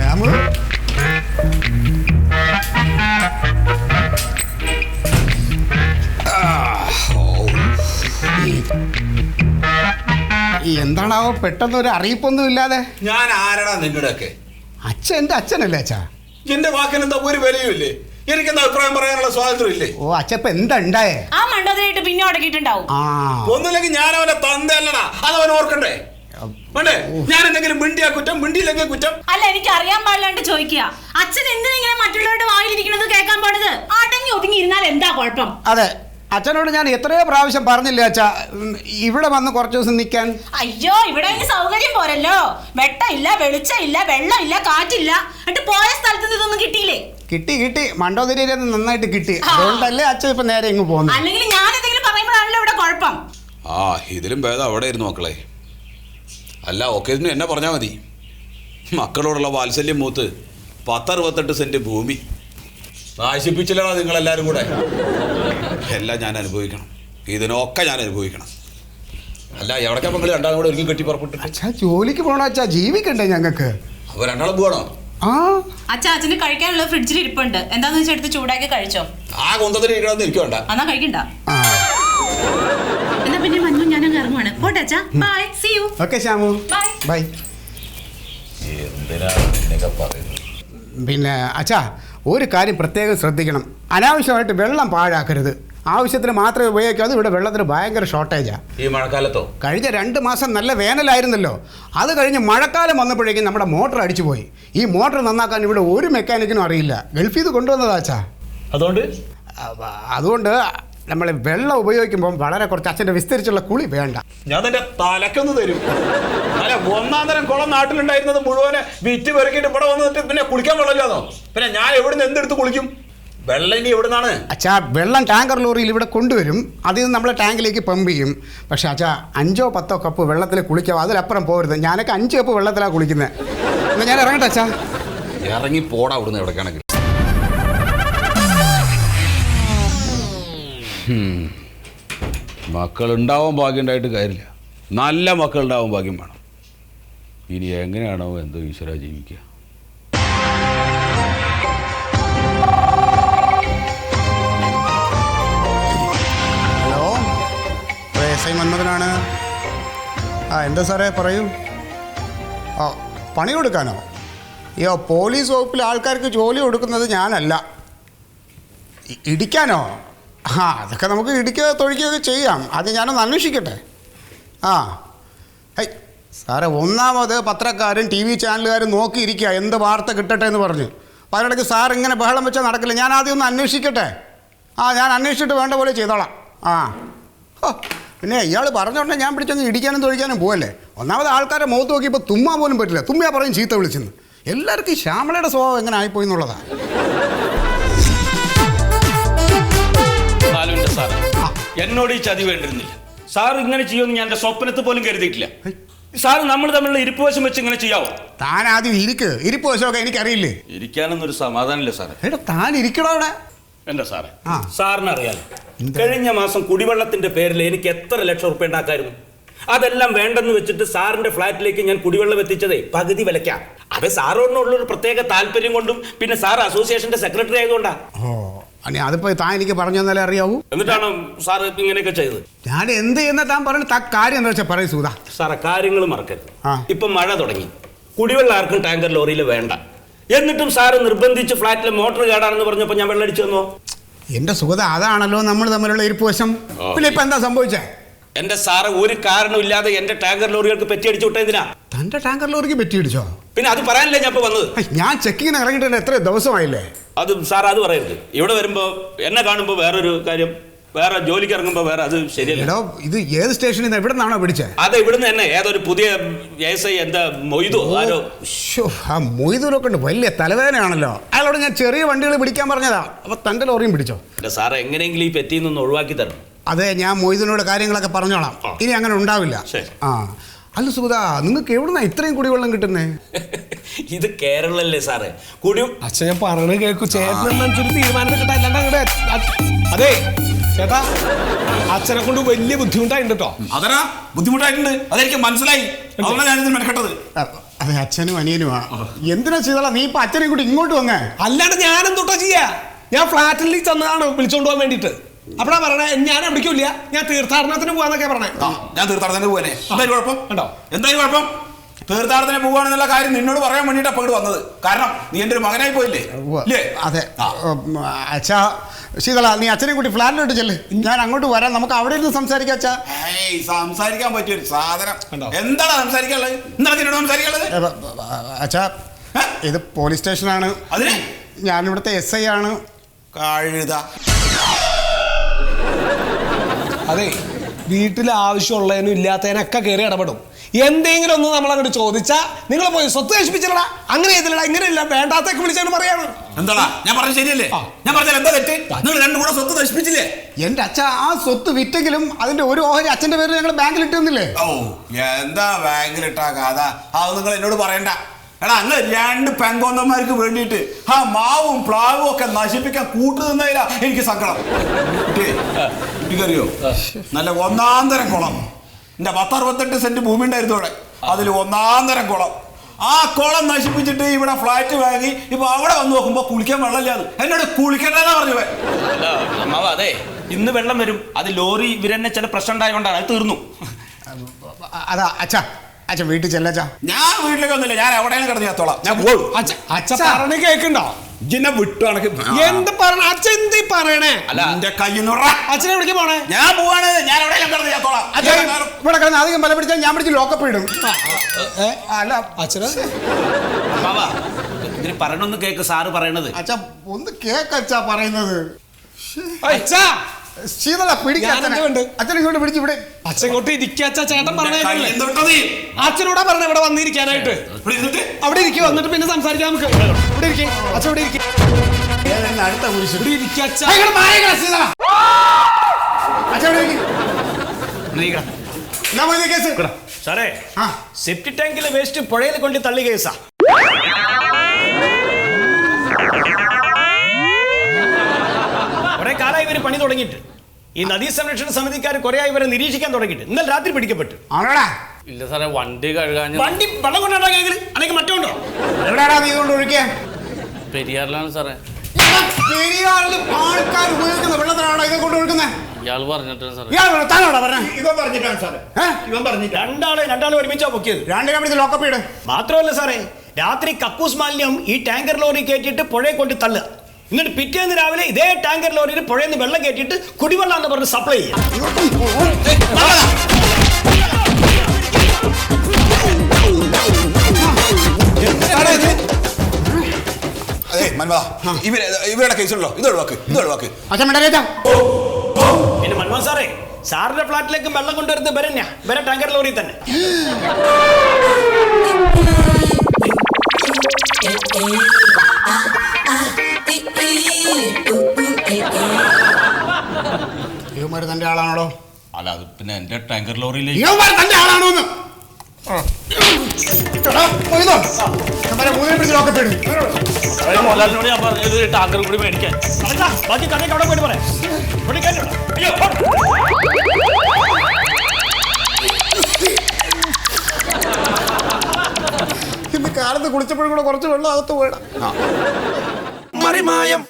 ശ്യാമു എന്താണാവോ പെട്ടെന്നൊരു അറിയിപ്പൊന്നും ഇല്ലാതെ? ഞാൻ ആരാടാ നിങ്ങളുടെയൊക്കെ? അച്ഛൻ എന്റെ അച്ഛനല്ലേ അച്ഛാ? എന്റെ വാക്കിനെന്താ ഒരു വിലയുമില്ലേ? എനിക്കെന്താ അഭിപ്രായം പറയാനുള്ള സ്വാതന്ത്ര്യം ഇല്ലേ? ഓ അച്ഛപ്പ എന്താ ഉണ്ടായേ? ആ മണ്ടോദരായിട്ട് പിന്നെ ഉടക്കിട്ടുണ്ടാവും. ഒന്നുമില്ലെങ്കിൽ ഞാൻ അവനെ തന്തല്ലടാ, അതവൻ ഓർക്കണ്ടേ? ഞാൻ എന്തെങ്കിലും മിണ്ടിയാ കുറ്റം, മിണ്ടിയില്ലെങ്കിൽ കുറ്റം. അല്ല, എനിക്ക് അറിയാൻ പാടില്ലാണ്ട് ചോദിക്കുക. അച്ഛൻ എന്തിനെ മറ്റുള്ളവരുടെ വായിലിരിക്കുന്നത് കേൾക്കാൻ പോണത്? അടങ്ങി ഒതുങ്ങി ഇരുന്നാൽ എന്താ കുഴപ്പം? അതെ, അച്ഛനോട് ഞാൻ എത്രയോ പ്രാവശ്യം പറഞ്ഞില്ലേ അച്ഛാ ഇവിടെ വന്ന് കുറച്ച് ദിവസം നിൽക്കാൻ. അയ്യോ, ഇവിടെ സൗകര്യം പോരല്ലോ. വെട്ടമില്ല, വെളിച്ചമില്ല, വെള്ളമില്ല, കാറ്റില്ല. എന്നിട്ട് പോയ സ്ഥലത്ത് ഇതൊന്നും കിട്ടിയില്ലേ? കിട്ടി മണ്ടോദരിയിൽ നന്നായിട്ട് കിട്ടി. അതുകൊണ്ടല്ലേ അച്ഛൻ ഇപ്പൊ നേരെ ഇങ്ങ് പോകുന്നു. അല്ലെങ്കിൽ ഞാൻ എന്തെങ്കിലും പറയുമ്പോഴാണല്ലോ ഇവിടെ കുഴപ്പം. ഇതിലും ഭേദം അവിടെ ഇരുന്നു മക്കളെ. അല്ല, ഒക്കെ എന്നെ പറഞ്ഞാൽ മതി. മക്കളോടുള്ള വാത്സല്യം മൂത്ത് 10-68 സെന്റ് ഭൂമി നാശിപ്പിച്ചില്ലടാ നിങ്ങളെല്ലാവരും കൂടെ. എല്ലാം ഞാൻ അനുഭവിക്കണം, ഇതിനൊക്കെ ഞാൻ അനുഭവിക്കണം. അല്ല, എവിടേക്കാ മക്കൾ രണ്ടാളും കൂടെ ഒരുങ്ങി കെട്ടി പുറപ്പെട്ടു? അച്ഛാ ജോലിക്ക് പോകണോ അച്ഛാ? ജീവിക്കണ്ടേ ഞങ്ങൾക്ക്? അപ്പൊ രണ്ടാളും പോകണോ? അച്ഛന് കഴിക്കാനുള്ള ഫ്രിഡ്ജിൽ ഇരിപ്പുണ്ട്. എന്താന്ന് വെച്ചാൽ എടുത്ത് ചൂടാക്കി കഴിച്ചോ. ആ കൊന്തത്തിന് ഇരിക്കണമെന്ന് എനിക്ക് വേണ്ട. എന്നാ കഴിക്കണ്ട. എന്നാ പിന്നെ മഞ്ഞു ഞാൻ ഇറങ്ങുവാണ്. പോട്ടെ അച്ഛാ. Bye, see you. Okay Shyamu, bye. എന്തിനാണ് നിന്നൊക്കെ പറയുന്നത്? പിന്നെ അച്ഛാ ഒരു കാര്യം പ്രത്യേകം ശ്രദ്ധിക്കണം. അനാവശ്യമായിട്ട് വെള്ളം പാഴാക്കരുത്. ആവശ്യത്തിന് മാത്രമേ ഉപയോഗിക്കാതെ. ഇവിടെ വെള്ളത്തിന് ഭയങ്കര ഷോർട്ടേജാണ് ഈ മഴക്കാലത്തോ? കഴിഞ്ഞ 2 മാസം നല്ല വേനലായിരുന്നല്ലോ. അത് കഴിഞ്ഞ് മഴക്കാലം വന്നപ്പോഴേക്കും നമ്മുടെ മോട്ടർ അടിച്ചു പോയി. ഈ മോട്ടർ നന്നാക്കാൻ ഇവിടെ ഒരു മെക്കാനിക്കിനും അറിയില്ല. ഗൾഫിൽ നിന്ന് കൊണ്ടുവന്നതാ അച്ഛാ. അതുകൊണ്ട് നമ്മൾ വെള്ളം ഉപയോഗിക്കുമ്പോൾ വളരെ കുറച്ച് അച്ഛൻ്റെ വിസ്തരിച്ചുള്ള കുളി വേണ്ട. ഞാൻ നിന്റെ തലക്കൊന്ന് തരും. അല്ല, 1-ാം തരം കുളം നാട്ടിലുണ്ടായിരുന്നത് മുഴുവനെ വിറ്റ് പെറുക്കിയിട്ട് ഇവിടെ വന്നിട്ട് പിന്നെ കുളിക്കാൻ വെള്ളമില്ലാന്നോ? പിന്നെ ഞാൻ എവിടുന്ന് എന്തെടുത്ത് കുളിക്കും? വെള്ളം ഇനി എവിടുന്നാണ്? അച്ഛാ വെള്ളം ടാങ്കർ ലോറിയിൽ ഇവിടെ കൊണ്ടുവരും. അതിൽ നിന്ന് നമ്മളെ ടാങ്കിലേക്ക് പമ്പ് ചെയ്യും. പക്ഷേ അച്ഛാ 5-10 കപ്പ് വെള്ളത്തിൽ കുളിക്കാം, അതിലപ്പുറം പോകരുത്. ഞാനൊക്കെ 5 കപ്പ് വെള്ളത്തിലാണ് കുളിക്കുന്നത്. എന്നാൽ ഞാൻ ഇറങ്ങട്ടെ അച്ഛാ? ഇറങ്ങി പോടാ അവിടുന്ന് എവിടേക്കാണെങ്കിൽ. മക്കളുണ്ടാവാൻ ഭാഗ്യം ഉണ്ടായിട്ട് കാര്യമില്ല, നല്ല മക്കളുണ്ടാവാൻ ഭാഗ്യം വേണം. ഇനി എങ്ങനെയാണോ എന്തോ ഈശ്വര ജീവിക്കുക. ഹലോ, എസ് ഐ മന്മഥനാണ്. എന്താ സാറേ പറയൂ. പണി കൊടുക്കാനോ? അയ്യോ, പോലീസ് വകുപ്പിലെ ആൾക്കാർക്ക് ജോലി കൊടുക്കുന്നത് ഞാനല്ല. ഇടിക്കാനോ? അതൊക്കെ നമുക്ക് ഇടിക്കുകയോ തൊഴിക്കുകയൊക്കെ ചെയ്യാം. അത് ഞാനൊന്ന് അന്വേഷിക്കട്ടെ. സാറേ, ഒന്നാമത് പത്രക്കാരും TV ചാനലുകാരും നോക്കിയിരിക്കുക എന്ത് വാർത്ത കിട്ടട്ടെ എന്ന് പറഞ്ഞ്. അപ്പോൾ അതിനിടയ്ക്ക് സാർ ഇങ്ങനെ ബഹളം വെച്ചാൽ നടക്കില്ല. ഞാൻ ആദ്യം ഒന്ന് അന്വേഷിക്കട്ടെ. ഞാൻ അന്വേഷിച്ചിട്ട് വേണ്ട പോലെ ചെയ്തോളാം. പിന്നെ ഇയാൾ പറഞ്ഞോണ്ടേ ഞാൻ പിടിച്ചങ്ങ് ഇടിക്കാനും തൊഴിക്കാനും പോവല്ലേ. ഒന്നാമത് ആൾക്കാരെ മുഖത്ത് നോക്കിയപ്പോൾ തുമ്മാൻ പോലും പറ്റില്ല. തുമ്മിയാ പറയും ചീത്ത വിളിച്ചെന്ന്. എല്ലാവർക്കും ഈ ശ്യാമളയുടെ സ്വഭാവം എങ്ങനെ ആയിപ്പോയി എന്നുള്ളതാണ്. എന്നോട് ഈ ചതി വേണ്ടിരുന്നില്ല. സാർ ഇങ്ങനെ ചെയ്യുമെന്ന് ഞാൻ എൻ്റെ സ്വപ്നത്തിൽ പോലും കരുതിയിട്ടില്ല. സാർ നമ്മൾ തമ്മിലുള്ള ഇരിപ്പ് വശം വെച്ച് ഇങ്ങനെ ചെയ്യാവോ? താൻ ആദ്യം ഇരിപ്പ് വശമൊക്കെ എനിക്കറിയില്ലേ. ഇരിക്കാനൊന്നൊരു സമാധാനമില്ല സാറേ. താൻ ഇരിക്കണോ അവിടെ? എന്താ സാറേ, സാറിന് അറിയാലോ കഴിഞ്ഞ മാസം കുടിവെള്ളത്തിന്റെ പേരിൽ എനിക്ക് എത്ര ലക്ഷം റുപ്യ ഉണ്ടാക്കായിരുന്നു. അതെല്ലാം വേണ്ടെന്ന് വെച്ചിട്ട് സാറിന്റെ ഫ്ലാറ്റിലേക്ക് ഞാൻ കുടിവെള്ളം എത്തിച്ചതേ പകുതി വിലയ്ക്കാം. അത് സാറിനോടുള്ളൊരു പ്രത്യേക താല്പര്യം കൊണ്ടും പിന്നെ സാർ അസോസിയേഷന്റെ സെക്രട്ടറി ആയതുകൊണ്ടാ. അതിപ്പോ താൻ എനിക്ക് പറഞ്ഞു തന്നാലേ അറിയാവൂ. എന്നിട്ടാണ് സാർ ഇങ്ങനെയൊക്കെ ചെയ്തത്. ഞാൻ എന്ത് ചെയ്യുന്ന താൻ പറഞ്ഞു കാര്യം എന്താ വെച്ചാൽ പറയൂ സൂത. സാറേ, കാര്യങ്ങൾ മറക്കരുത്. ഇപ്പൊ മഴ തുടങ്ങി, കുടിവെള്ളം ആർക്കും ടാങ്കർ ലോറിയിൽ വേണ്ട. എന്നിട്ടും സാറ് നിർബന്ധിച്ച് ഫ്ലാറ്റിലെ മോട്ടോർ കേടാണെന്ന് പറഞ്ഞപ്പോ ഞാൻ വെള്ളം അടിച്ചു തന്നോ? എന്റെ സുഖത അതാണല്ലോ നമ്മൾ തമ്മിലുള്ള ഇരിപ്പ് വശം. പിന്നെ ഇപ്പൊ എന്താ സംഭവിച്ചേ? എന്റെ സാറ് ഒരു കാരണമില്ലാതെ എന്റെ ടാങ്കർ ലോറികൾക്ക് പെറ്റിയടിച്ചു വിട്ടതിനാ. തന്റെ ടാങ്കർ ലോറിക്ക് പെറ്റിയടിച്ചോ? പിന്നെ അത് പറയാനല്ലേ ഞാൻ ഇപ്പൊ വന്നത്. ഞാൻ ചെക്കിങ്ങിന് ഇറങ്ങിയിട്ട് എത്ര ദിവസമായില്ലേ? അത് സാർ അത് പറയരുത്. ഇവിടെ വരുമ്പോ എന്നെ കാണുമ്പോ വേറൊരു കാര്യം, വേറെ ജോലിക്ക് ഇറങ്ങുമ്പോ വേറെ, അത് ശരിയല്ല. ഇത് ഏത് സ്റ്റേഷനിൽ നിന്ന് എവിടെ നിന്നാണോ പിടിച്ചത്? അത് ഇവിടുന്ന് തന്നെ ഏതൊരു പുതിയ SI എന്താ മൊയ്തു ആരോ. മൊയ്തൂരൊക്കെ ഉണ്ട്, വലിയ തലവേദനയാണല്ലോ. അയാളോട് ഞാൻ ചെറിയ വണ്ടികൾ പിടിക്കാൻ പറഞ്ഞതാ. അപ്പൊ തന്റെ ലോറിയും പിടിച്ചോ? സാർ എങ്ങനെയെങ്കിലും ഈ പെറ്റിയിൽ നിന്ന് ഒഴിവാക്കി തരണം. അതെ, ഞാൻ മൊയ്തൂനോട് കാര്യങ്ങളൊക്കെ പറഞ്ഞോളാം. ഇനി അങ്ങനെ ഉണ്ടാവില്ല. അല്ല സുഗത, നിങ്ങൾക്ക് എവിടുന്നാ ഇത്രയും കുടിവെള്ളം കിട്ടുന്നേ? ഇത് കേരളല്ലേ സാറേ. അച്ഛൻ ഞാൻ പറഞ്ഞത് കേൾക്കൂ. ചേട്ടനൊരു തീരുമാനം കിട്ടാ. അതെ ചേട്ടാ, അച്ഛനെ കൊണ്ട് വലിയ ബുദ്ധിമുട്ടായിട്ടുണ്ട് കേട്ടോ. അതനാ ബുദ്ധിമുട്ടായിട്ടുണ്ട്, അതെനിക്ക് മനസ്സിലായി. ഞാനിത് മെനക്കെട്ടത്. അതെ അച്ഛനും അനിയനുമാ. എന്തിനാ ചെയ്തോളാം നീ ഇപ്പൊ അച്ഛനെ കൂടി ഇങ്ങോട്ട് വന്നേ? അല്ലാണ്ട് ഞാൻ എന്തോട്ടാ ചെയ്യാ? ഞാൻ ഫ്ലാറ്റിൽ ചെന്നതാണ് വിളിച്ചോണ്ട് പോകാൻ വേണ്ടിട്ട്. അപ്പഴാ പറഞ്ഞേ ഞാൻ എവിടേക്കില്ല, ഞാൻ തീർത്ഥാടനത്തിന് പോവാന്നൊക്കെ പറഞ്ഞേ. ഞാൻ തീർത്ഥാടനത്തിന് പോവാനേ. എന്തായാലും കുഴപ്പം ഉണ്ടോ? എന്തായാലും കുഴപ്പം. തീർത്ഥാടനത്തിന് പോവാണെന്നുള്ള കാര്യം നിന്നോട് പറയാൻ വേണ്ടിട്ട് അപ്പൊ വന്നത്. കാരണം നീ എൻ്റെ ഒരു മകനായി പോയില്ലേ? അതെ അച്ഛാ. ശീതള നീ അച്ഛനെ കൂട്ടി ഫ്ലാറ്റിലോട്ട് ചെല്ല്, ഞാൻ അങ്ങോട്ട് വരാം, നമുക്ക് അവിടെ ഇരുന്ന് സംസാരിക്കാം. അച്ഛാ സംസാരിക്കാൻ പറ്റിയൊരു സാധനം എന്താണ് സംസാരിക്കാനുള്ളത്? എന്താണ് നിന്നോട് സംസാരിക്കാനുള്ളത്? അച്ഛാ ഇത് പോലീസ് സ്റ്റേഷനാണ്. അതിന് ഞാനിവിടുത്തെ SI ആണ്. കഴുത. അതെ, വീട്ടിൽ ആവശ്യമുള്ളതിനും ഇല്ലാത്തതിനൊക്കെ കയറി ഇടപെടും. എന്തെങ്കിലും ഒന്ന് നമ്മളങ്ങോട്ട് ചോദിച്ചാ നിങ്ങൾ പോയി സ്വത്ത് നശിപ്പിച്ചില്ലടാ, അങ്ങനെ ചെയ്തില്ലടാ, ഇങ്ങനെയില്ല, വേണ്ടാത്തൊക്കെ വിളിച്ചാണ് പറയാണ്. എന്താടാ ഞാൻ പറഞ്ഞത് ശരിയല്ലേ? ഞാൻ പറഞ്ഞാൽ എന്താ തെറ്റ്? നിങ്ങൾ രണ്ടും കൂടെ സ്വത്ത് നശിപ്പിച്ചില്ലേ? എന്റെ അച്ഛ ആ സ്വത്ത് വിറ്റെങ്കിലും അതിന്റെ ഒരു ഓഹരി അച്ഛന്റെ പേരിൽ ഞങ്ങൾ ബാങ്കിൽ ഇട്ടിരുന്നില്ലേ? ഓ എന്താ ബാങ്കിലിട്ടാ കഥ? അത് നിങ്ങൾ എന്നോട് പറയണ്ട. എടാ അങ്ങ് രണ്ട് പെങ്കോന്നന്മാർക്ക് വേണ്ടിയിട്ട് ആ മാവും പ്ലാവും ഒക്കെ നശിപ്പിക്കാൻ കൂട്ടുനിന്നതിലാ എനിക്ക് സങ്കടം. കുട്ടിക്കറിയോ, നല്ല ഒന്നാന്തരം കുളം, എൻ്റെ 10-68 സെന്റ് ഭൂമി ഉണ്ടായിരുന്നു അവിടെ. അതിൽ ഒന്നാന്തരം കുളം. ആ കുളം നശിപ്പിച്ചിട്ട് ഇവിടെ ഫ്ലാറ്റ് വാങ്ങി ഇപ്പൊ അവിടെ വന്ന് നോക്കുമ്പോ കുളിക്കാൻ വെള്ളമില്ലാതെ എന്നോട് കുളിക്കണ്ടെന്നാ പറഞ്ഞു. അതെ, ഇന്ന് വെള്ളം വരും. അത് ലോറി ഇവരെന്നെ ചില പ്രശ്നം ഉണ്ടായതുകൊണ്ടാണ്, അത് തീർന്നു. അതാ അച്ഛാ, അച്ഛൻ വീട്ടിൽ ചെല്ലച്ചാ. ഞാൻ വീട്ടിലേക്ക് ഒന്നുമില്ല, ഞാൻ എവിടെയെങ്കിലും കിടന്ന് ചത്തോളാം. ഞാൻ പോകും. അച്ഛൻ പറഞ്ഞ് കേൾക്കണ്ടോ? ജിന്നെ വിട്ടു കണക്ക് എന്ത് പറഞ്ഞ അച്ഛൻ എന്തീ പറയണേ? അല്ല എന്റെ കയ്യിൽ നിന്ന് അച്ഛനെ എവിടേക്ക് പോണേ? ഞാൻ പോവാണ്, ഞാൻ എവിടെയെങ്കിലും കിടന്ന് ചത്തോളാം. ഇവിടെ കിടന്ന് അധികം ബലം പിടിച്ചാൽ ഞാൻ പിടിച്ച് ലോക്കപ്പ് ഇടും. അല്ല അച്ഛന് ഇതിന് പറയണമെന്ന് കേക്ക് സാറ് പറയണത്. അച്ഛാ ഒന്ന് കേക്കച്ചാ പറയുന്നത്. അച്ഛാ ശീതള പിടിക്കാൻ അച്ഛനെ ഇങ്ങോട്ട് പിടിച്ച് ഇവിടെ. അച്ഛൻ ഇങ്ങോട്ട് ഇരിക്കാച്ച, ചേട്ടൻ പറഞ്ഞേ. അച്ഛനോടാ പറഞ്ഞ ഇവിടെ വന്നിരിക്കാനായിട്ട്. അവിടെ ഇരിക്കും, വന്നിട്ട് പിന്നെ സംസാരിക്കാം നമുക്ക്. ഇവിടെ ഇരിക്കും അച്ഛൻ, ഇവിടെ ഇരിക്കും. അടുത്ത കുരിശ് ഇവിടെ ഇരിക്കാച്ച. സാറേ സെപ്റ്റി ടാങ്കിലെ വേസ്റ്റ് പുഴയിൽ കൊണ്ട് തള്ളി കേസാ. കുറെ കാലമായി ഇവര് പണി തുടങ്ങിയിട്ട്. ഈ നദീ സംരക്ഷണ സമിതിക്കാർ കുറെ ആയി ഇവരെ നിരീക്ഷിക്കാൻ തുടങ്ങിയിട്ട്. ഇന്നലെ രാത്രി പിടിക്കപ്പെട്ടു. ഇല്ല സാറേ, വണ്ടി കഴുകാൻ. വണ്ടി വെള്ളം കൊണ്ടാ കേൾക്കല്, അല്ലെങ്കിൽ മറ്റുണ്ടോ? എവിടെയാടാ നീ കൊണ്ട് ഒഴിക്കേ? പെരിയാറിലാണ് സാറേ. പെരിയാറിൽ ആൾക്കാർ ഉപയോഗിക്കുന്ന വെള്ളത്തിലാണോ ഇതൊക്കെ കൊണ്ട് ഒഴുക്കുന്നത്? ഇയാൾ പറഞ്ഞിട്ടാണ് സാറേ. രണ്ടാളെ ഒരുമിച്ചാ പൊക്കിയത്. രണ്ടിനെ പിടിച്ച് ലോക്കപ്പ് ഇട്. മാത്രമല്ല സാറേ, രാത്രി കക്കൂസ് മാലിന്യം ഈ ടാങ്കർ ലോറി കയറ്റിയിട്ട് പുഴയെ കൊണ്ട് തള്ളുക. എന്നിട്ട് പിറ്റേന്ന് രാവിലെ ഇതേ ടാങ്കർ ലോറിയിൽ പുഴയിൽ നിന്ന് വെള്ളം കയറ്റിയിട്ട് കുടിവെള്ളം എന്ന് പറഞ്ഞ് സപ്ലൈ ചെയ്യാം. ഇവരുടെ കേസുണ്ടല്ലോ, ഇത് ഒഴിവാക്ക്. പിന്നെ മൻമോഹൻ സാറേ, സാറിന്റെ ഫ്ലാറ്റിലേക്ക് വെള്ളം കൊണ്ടുവരുന്നത് വരെ ടാങ്കർ ലോറി തന്നെ. ഇവന്മാര് തന്റെ ആളാണോ? അല്ല, അത് പിന്നെ എന്റെ ടാങ്കർ ലോറിയിലെ ഇവന്മാര് തന്റെ ആളാണോന്ന് മോഹൻലാലിനോട് ഞാൻ പറഞ്ഞത് ടാങ്കർ കൂടി മേടിക്കാൻ. ബാക്കി കഥയ്ക്ക് അവിടെ പോയിട്ട് പറയാം. ഇന്ന് കാലത്ത് കുളിച്ചപ്പോഴും കൂടെ കുറച്ച് വെള്ളം അകത്ത് പോയിടാം. മറിമായം.